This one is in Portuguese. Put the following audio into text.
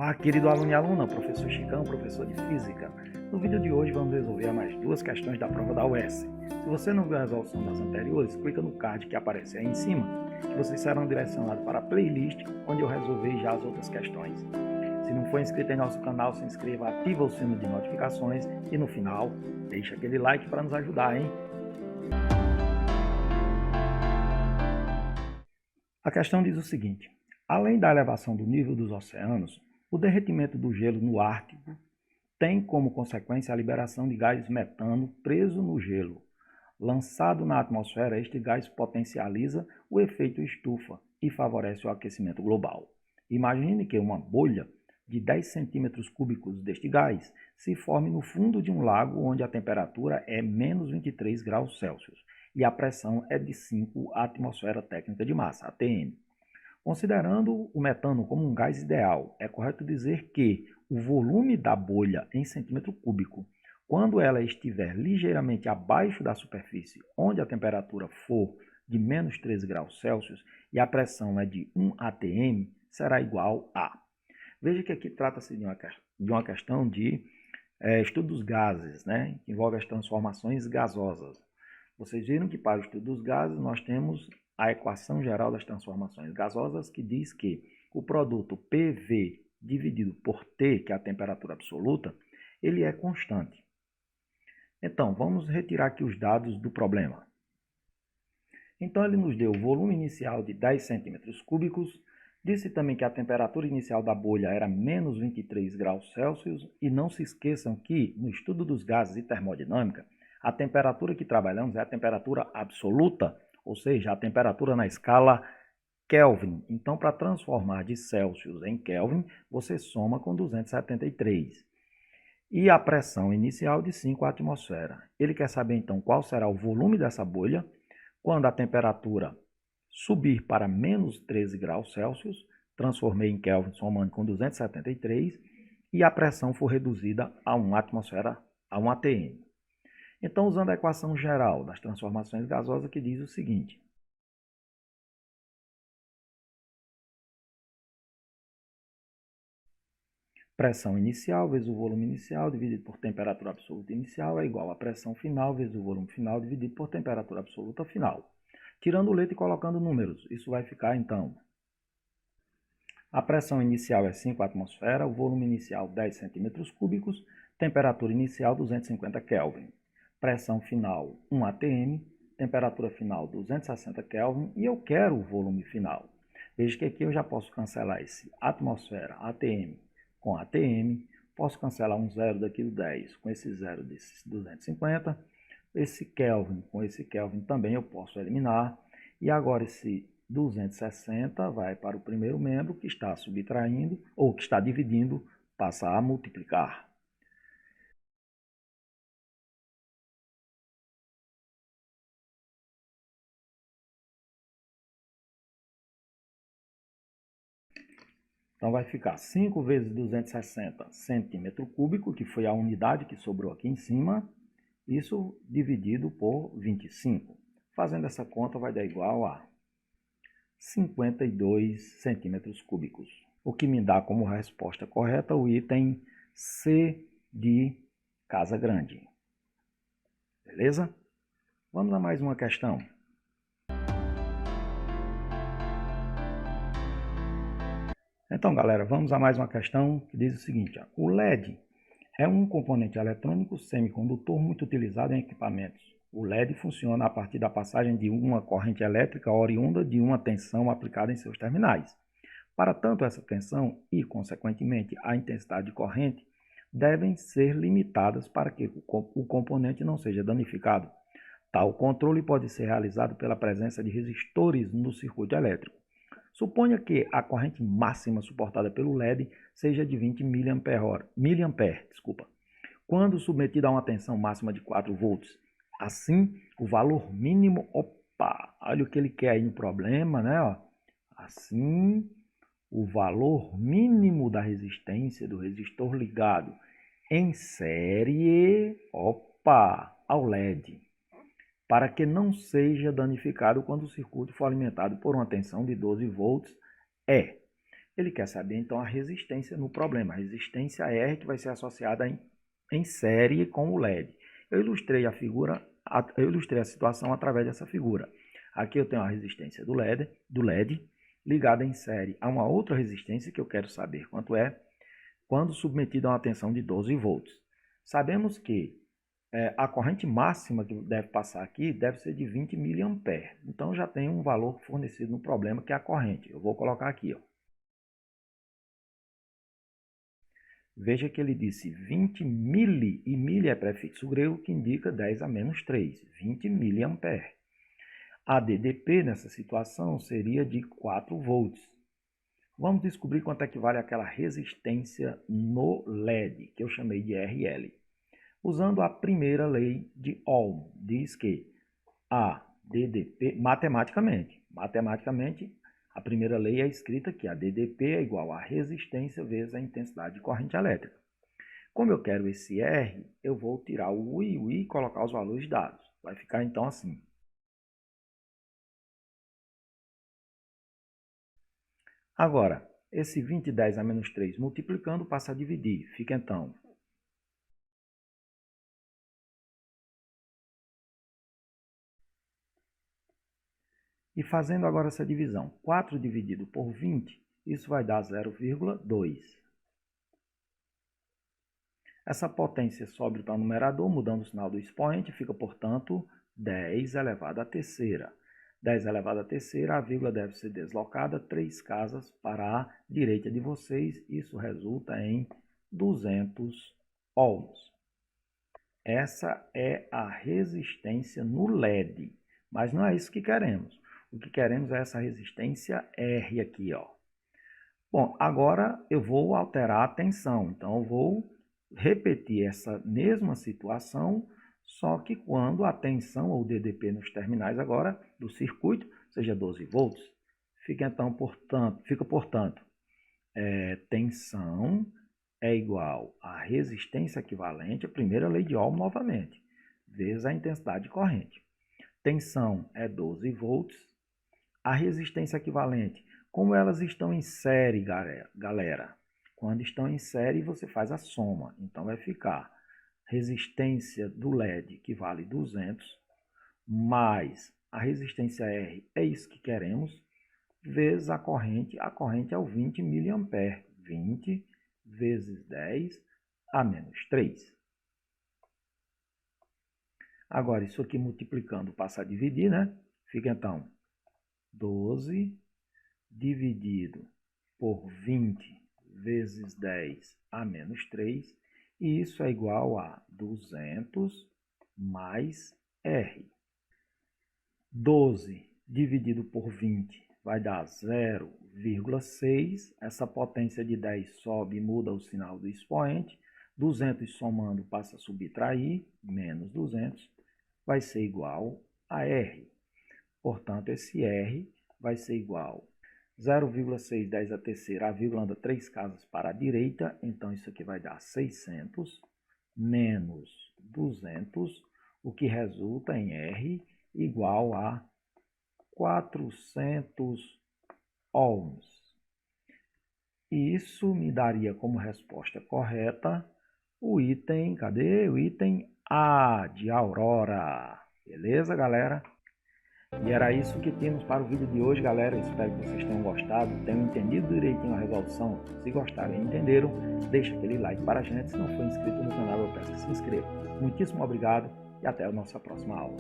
Olá, querido aluno e aluna, professor Chicão, professor de Física. No vídeo de hoje vamos resolver mais duas questões da prova da UES. Se você não viu a resolução das anteriores, clica no card que aparece aí em cima, que vocês serão direcionados para a playlist, onde eu resolvi já as outras questões. Se não for inscrito em nosso canal, se inscreva, ativa o sino de notificações e no final, deixa aquele like para nos ajudar, hein? A questão diz o seguinte: além da elevação do nível dos oceanos, o derretimento do gelo no Ártico tem como consequência a liberação de gás metano preso no gelo. Lançado na atmosfera, este gás potencializa o efeito estufa e favorece o aquecimento global. Imagine que uma bolha de 10 centímetros cúbicos deste gás se forme no fundo de um lago onde a temperatura é menos 23 graus Celsius e a pressão é de 5 atmosfera técnica de massa, ATM. Considerando o metano como um gás ideal, é correto dizer que o volume da bolha em centímetro cúbico, quando ela estiver ligeiramente abaixo da superfície, onde a temperatura for de menos 13 graus Celsius e a pressão é de 1 atm, será igual a... Veja que aqui trata-se de uma questão de estudo dos gases, né? Que envolve as transformações gasosas. Vocês viram que para o estudo dos gases nós temos a equação geral das transformações gasosas, que diz que o produto PV dividido por T, que é a temperatura absoluta, ele é constante. Então, vamos retirar aqui os dados do problema. Então, ele nos deu o volume inicial de 10 centímetros cúbicos, disse também que a temperatura inicial da bolha era menos 23 graus Celsius, e não se esqueçam que, no estudo dos gases e termodinâmica, a temperatura que trabalhamos é a temperatura absoluta, ou seja, a temperatura na escala Kelvin. Então, para transformar de Celsius em Kelvin, você soma com 273. E a pressão inicial de 5 atmosferas. Ele quer saber, então, qual será o volume dessa bolha quando a temperatura subir para menos 13 graus Celsius, transformei em Kelvin somando com 273, e a pressão for reduzida a 1 atmosfera, a 1 atm. Então, usando a equação geral das transformações gasosas, que diz o seguinte: pressão inicial vezes o volume inicial dividido por temperatura absoluta inicial é igual a pressão final vezes o volume final dividido por temperatura absoluta final. Tirando o leito e colocando números, isso vai ficar, então, a pressão inicial é 5 atmosferas, o volume inicial 10 centímetros cúbicos, temperatura inicial 250 Kelvin. Pressão final 1 atm, temperatura final 260 Kelvin e eu quero o volume final. Veja que aqui eu já posso cancelar esse atmosfera, atm, com atm, posso cancelar um zero daqui do 10 com esse zero desse 250, esse Kelvin com esse Kelvin também eu posso eliminar, e agora esse 260 vai para o primeiro membro que está subtraindo, ou que está dividindo, passa a multiplicar. Então vai ficar 5 vezes 260 centímetro cúbico, que foi a unidade que sobrou aqui em cima, isso dividido por 25. Fazendo essa conta vai dar igual a 52 centímetros cúbicos, o que me dá como resposta correta o item C de Casa Grande. Beleza? Vamos a mais uma questão. Então, galera, vamos a mais uma questão que diz o seguinte: o LED é um componente eletrônico semicondutor muito utilizado em equipamentos. O LED funciona a partir da passagem de uma corrente elétrica oriunda de uma tensão aplicada em seus terminais. Para tanto, essa tensão e, consequentemente, a intensidade de corrente devem ser limitadas para que o componente não seja danificado. Tal controle pode ser realizado pela presença de resistores no circuito elétrico. Suponha que a corrente máxima suportada pelo LED seja de 20 mA, quando submetida a uma tensão máxima de 4 volts. Assim, o valor mínimo... Opa! Olha o que ele quer aí no problema, né? Assim, o valor mínimo da resistência do resistor ligado em série, ao LED, para que não seja danificado quando o circuito for alimentado por uma tensão de 12 volts, é Ele quer saber, então, a resistência no problema. A resistência R que vai ser associada em série com o LED. Eu ilustrei a situação através dessa figura. Aqui eu tenho a resistência do LED ligada em série a uma outra resistência que eu quero saber quanto é quando submetida a uma tensão de 12 volts. Sabemos que a corrente máxima que deve passar aqui deve ser de 20 mA. Então já tem um valor fornecido no problema, que é a corrente. Eu vou colocar aqui, ó. Veja que ele disse 20 mili, e mili é prefixo grego que indica 10 a menos 3, 20 mA. A DDP nessa situação seria de 4 volts. Vamos descobrir quanto é que vale aquela resistência no LED, que eu chamei de RL. Usando a primeira lei de Ohm, diz que a DDP, matematicamente, a primeira lei é escrita que a DDP é igual a resistência vezes a intensidade de corrente elétrica. Como eu quero esse R, eu vou tirar o U e o I e colocar os valores dados. Vai ficar então assim. Agora, esse 20 10 a menos 3 multiplicando passa a dividir. Fica então e fazendo agora essa divisão, 4 dividido por 20, isso vai dar 0,2. Essa potência sobe para o numerador, mudando o sinal do expoente, fica, portanto, 10 elevado à terceira. 10 elevado à terceira, a vírgula deve ser deslocada 3 casas para a direita de vocês. Isso resulta em 200 ohms. Essa é a resistência no LED, mas não é isso que queremos. O que queremos é essa resistência R aqui, ó. Bom, agora eu vou alterar a tensão. Então, eu vou repetir essa mesma situação, só que quando a tensão ou DDP nos terminais agora do circuito seja 12 volts. Fica, então, portanto, tensão é igual a resistência equivalente, a primeira lei de Ohm novamente, vezes a intensidade de corrente. Tensão é 12 volts. A resistência equivalente, como elas estão em série, galera, quando estão em série você faz a soma, então vai ficar resistência do LED que vale 200, mais a resistência R, é isso que queremos, vezes a corrente é o 20 mA, 20 vezes 10 a menos 3. Agora, isso aqui multiplicando passa a dividir, né? Fica então 12 dividido por 20 vezes 10 a menos 3, e isso é igual a 200 mais R. 12 dividido por 20 vai dar 0,6. Essa potência de 10 sobe e muda o sinal do expoente. 200 somando passa a subtrair, menos 200, vai ser igual a R. Portanto, esse R vai ser igual a 0,6 10 à terceira, a vírgula anda 3 casas para a direita, então isso aqui vai dar 600 menos 200, o que resulta em R igual a 400 ohms. E isso me daria como resposta correta o item, cadê? O item A de Aurora. Beleza, galera? E era isso que tínhamos para o vídeo de hoje, galera. Eu espero que vocês tenham gostado, tenham entendido direitinho a resolução. Se gostaram e entenderam, deixa aquele like para a gente. Se não for inscrito no canal, eu peço que se inscreva. Muitíssimo obrigado e até a nossa próxima aula.